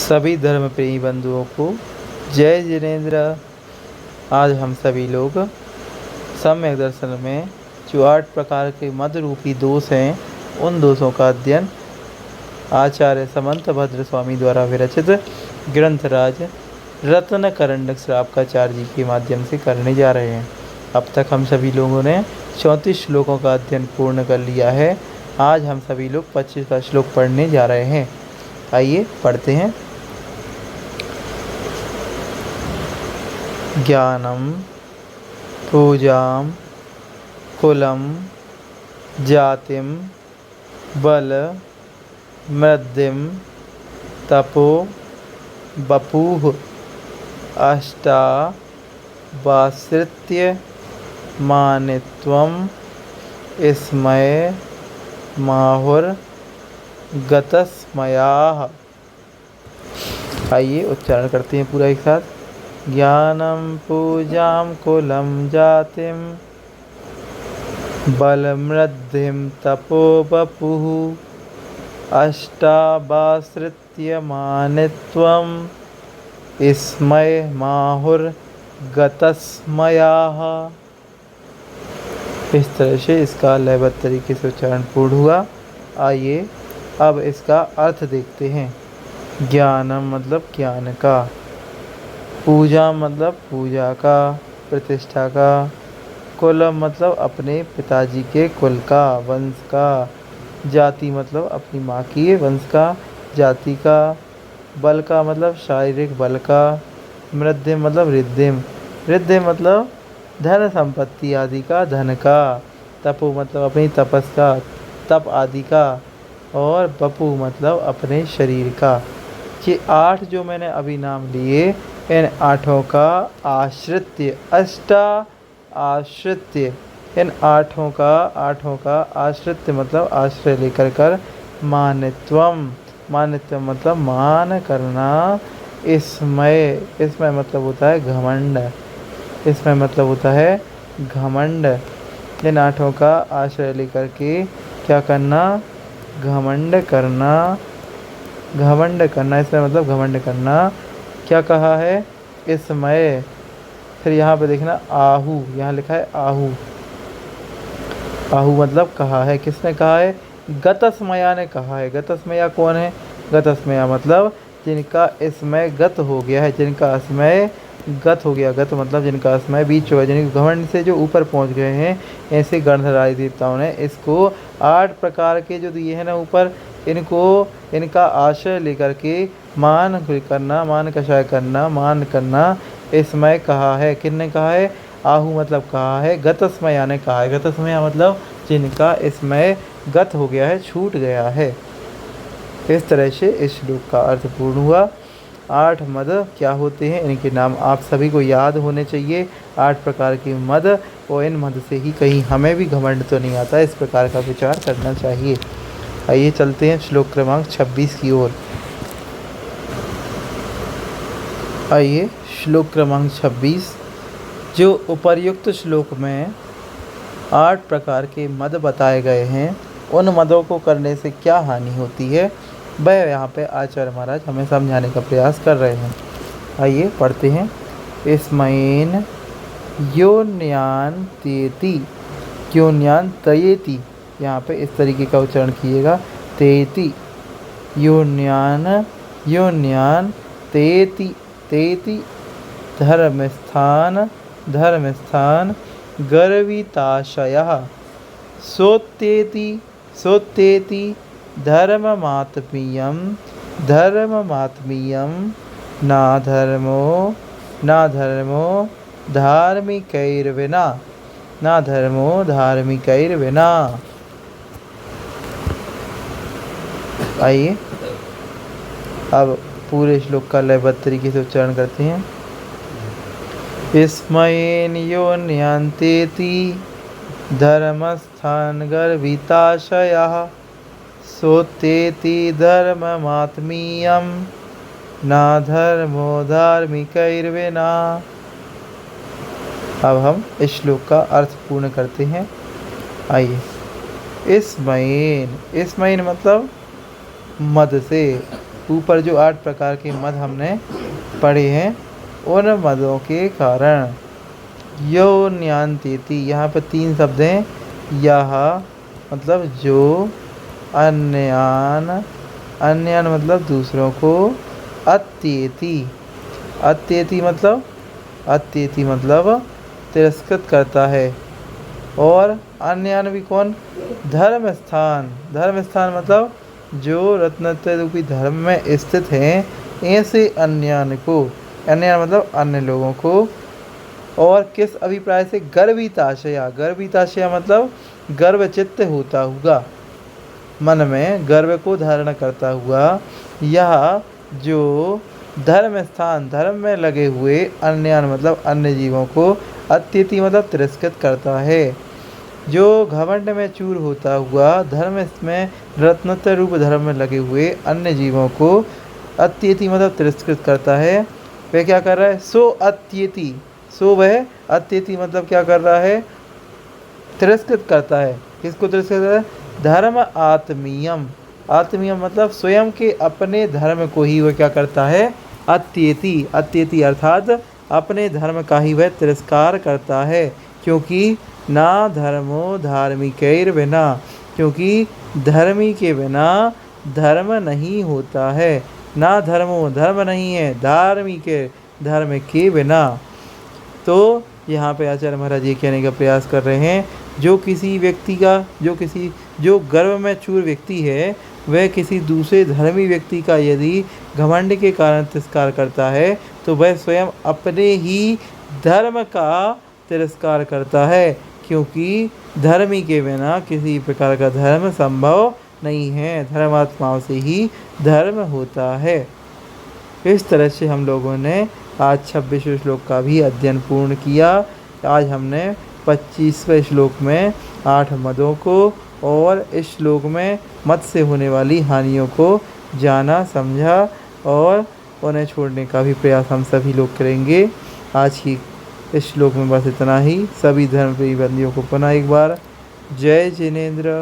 सभी धर्म प्रेमी बंधुओं को जय जिनेन्द्र। आज हम सभी लोग सम्यक दर्शन में जो 8 प्रकार के मद रूपी दोष हैं, उन दोषों का अध्ययन आचार्य समंतभद्र स्वामी द्वारा विरचित ग्रंथराज रत्नकरंडक श्रावकाचार्य जी के माध्यम से करने जा रहे हैं। अब तक हम सभी लोगों ने 34 श्लोकों का अध्ययन पूर्ण कर लिया है। आज हम सभी लोग 25वां श्लोक पढ़ने जा रहे हैं। आइए पढ़ते हैं। ज्ञानम पूजाम कुलम जातिम बल मृद्धिम तपो बपूः अष्टावासृत्य मानित्वम स्मय माहुर गतस्मयाः। आइए उच्चारण करते हैं पूरा एक साथ। ज्ञानम पूजाम कुलम जातिम बलमृद्धिम तपो बपुः अष्टावासृत्य मानित्वम स्मय माहुर गतस्मयाः। इस तरह से इसका लयबद्ध तरीके से उच्चारण पूर्ण हुआ। आइए अब इसका अर्थ देखते हैं। ज्ञानम मतलब ज्ञान का, पूजा मतलब पूजा का, प्रतिष्ठा का, कुलम मतलब अपने पिताजी के कुल का, वंश का, जाति मतलब अपनी माँ की वंश का, जाति का, बल का मतलब शारीरिक बल का, मृद्धिम मतलब रिद्धिम, रिद्धिम मतलब धन संपत्ति आदि का, धन का, तपो मतलब अपनी तपस का, तप आदि का, और बपू मतलब अपने शरीर का। ये 8 जो मैंने अभी नाम लिए, इन 8 का आश्रित्य, आश्रित्य, इन 8 का आश्रित्य मतलब आश्रय लेकर कर, मानित्वम, मानित्वम मतलब मान करना, इसमय, इसमय मतलब होता है घमंड, इसमें मतलब होता है घमंड। इन 8 का आश्रय लेकर के क्या करना? घमंड करना, घमंड करना, इसमें मतलब घमंड करना। क्या कहा है? इसमय। फिर यहाँ पे देखना आहू, यहाँ लिखा है आहू, आहू मतलब कहा है। किसने कहा है? गतस्मया ने कहा है। गतस्मया कौन है? गतस्मया मतलब जिनका इसमय गत हो गया है, जिनका असमय गत हो गया। गत मतलब जिनका असमय बीच हो गया, जिनके घमंड से जो ऊपर पहुंच गए हैं। ऐसे गणधराज देवताओं ने इसको 8 प्रकार के जो दिए हैं ना ऊपर, इनको, इनका आश्रय लेकर के मान करना, मान कषाय करना, मान करना, इसमय कहा है। किसने कहा है? आहू मतलब कहा है। गतस्मया ने कहा है। गतस्मया मतलब जिनका इसमय गत हो गया है, छूट गया है। इस तरह से इस श्लोक का अर्थ पूर्ण हुआ। 8 मद क्या होते हैं, इनके नाम आप सभी को याद होने चाहिए। 8 प्रकार के मद, और इन मद से ही कहीं हमें भी घमंड तो नहीं आता, इस प्रकार का विचार करना चाहिए। आइए चलते हैं श्लोक क्रमांक 26 की ओर। आइए श्लोक क्रमांक 26, जो उपर्युक्त श्लोक में 8 प्रकार के मद बताए गए हैं, उन मदों को करने से क्या हानि होती है, वह यहाँ पे आचार्य महाराज हमें समझाने का प्रयास कर रहे हैं। आइए पढ़ते हैं। स्मयेन योन्यान तेति, योन्यान तयेति, यहाँ पे इस तरीके का उच्चारण कीजिएगा। तेति, योन्यान, योन्यान तेति, तेति, धर्मस्थान, धर्मस्थान, गर्विताशयः, सोत्येति, सोत्येति, धर्ममात्मीयं, धर्ममात्मीयं, नाधर्मो, नाधर्मो धार्मिकैर्विना, नाधर्मो धार्मिकैर्विना। आइए अब पूरे श्लोक का लयबद्ध तरीके से उच्चारण करते हैं। स्मयेन योन्यान्तेति धर्मस्थान गर्विताशयः, सोत्येति धर्ममात्मीयं, नाधर्मो धार्मिकैर्विना। अब हम इस श्लोक का अर्थ पूर्ण करते हैं। आइए। स्मयेन, स्मयेन मतलब मद से, ऊपर जो 8 प्रकार के मद हमने पढ़े हैं उन मदों के कारण। यो न्यान्तेति, यहाँ पर 3 शब्द हैं। यह मतलब जो, अन्यान, अन्यान मतलब दूसरों को, अत्येति, अत्येति मतलब, अत्येति मतलब तिरस्कृत करता है। और अन्यान भी कौन, धर्म स्थान, धर्म स्थान मतलब जो रत्नत्रय रूपी धर्म में स्थित हैं ऐसे अन्यान को, अन्यान मतलब अन्य लोगों को। और किस अभिप्राय से, गर्विताशया, गर्विताशया मतलब गर्वचित्त होता हुआ, मन में गर्व को धारण करता हुआ। यह जो धर्म स्थान, धर्म में लगे हुए, अन्यान मतलब अन्य जीवों को, अत्यति मतलब तिरस्कृत करता है। जो घमंड में चूर होता हुआ धर्म में रत्नोत्तर रूप धर्म में लगे हुए अन्य जीवों को अत्यति मतलब तिरस्कृत करता है, वह क्या कर रहा है, सो अत्यति, सो वह अत्यति मतलब क्या कर रहा है, तिरस्कृत करता है। किसको तिरस्कृत करता है, धर्म आत्मीयम, आत्मीयम मतलब स्वयं के अपने धर्म को ही वह क्या करता है, अत्येति, अत्येति अर्थात अपने धर्म का ही वह तिरस्कार करता है। क्योंकि ना धर्मो धार्मिकैर बिना, क्योंकि धर्मी के बिना धर्म नहीं होता है। ना धर्मो धर्म नहीं है, धार्मिक धर्म के बिना। तो यहाँ पे आचार्य महाराज ये कहने का प्रयास कर रहे हैं, जो किसी व्यक्ति का, जो गर्व में चूर व्यक्ति है वह किसी दूसरे धर्मी व्यक्ति का यदि घमंड के कारण तिरस्कार करता है तो वह स्वयं अपने ही धर्म का तिरस्कार करता है। क्योंकि धर्मी के बिना किसी प्रकार का धर्म संभव नहीं है, धर्मात्माओं से ही धर्म होता है। इस तरह से हम लोगों ने आज 26वें श्लोक का भी अध्ययन पूर्ण किया। आज हमने 25वें श्लोक में 8 मदों को और इस श्लोक में मद से होने वाली हानियों को जाना, समझा और उन्हें छोड़ने का भी प्रयास हम सभी लोग करेंगे। आज की इस श्लोक में बस इतना ही। सभी धर्म प्रिय बंदियों को पुनः एक बार जय जिनेंद्र।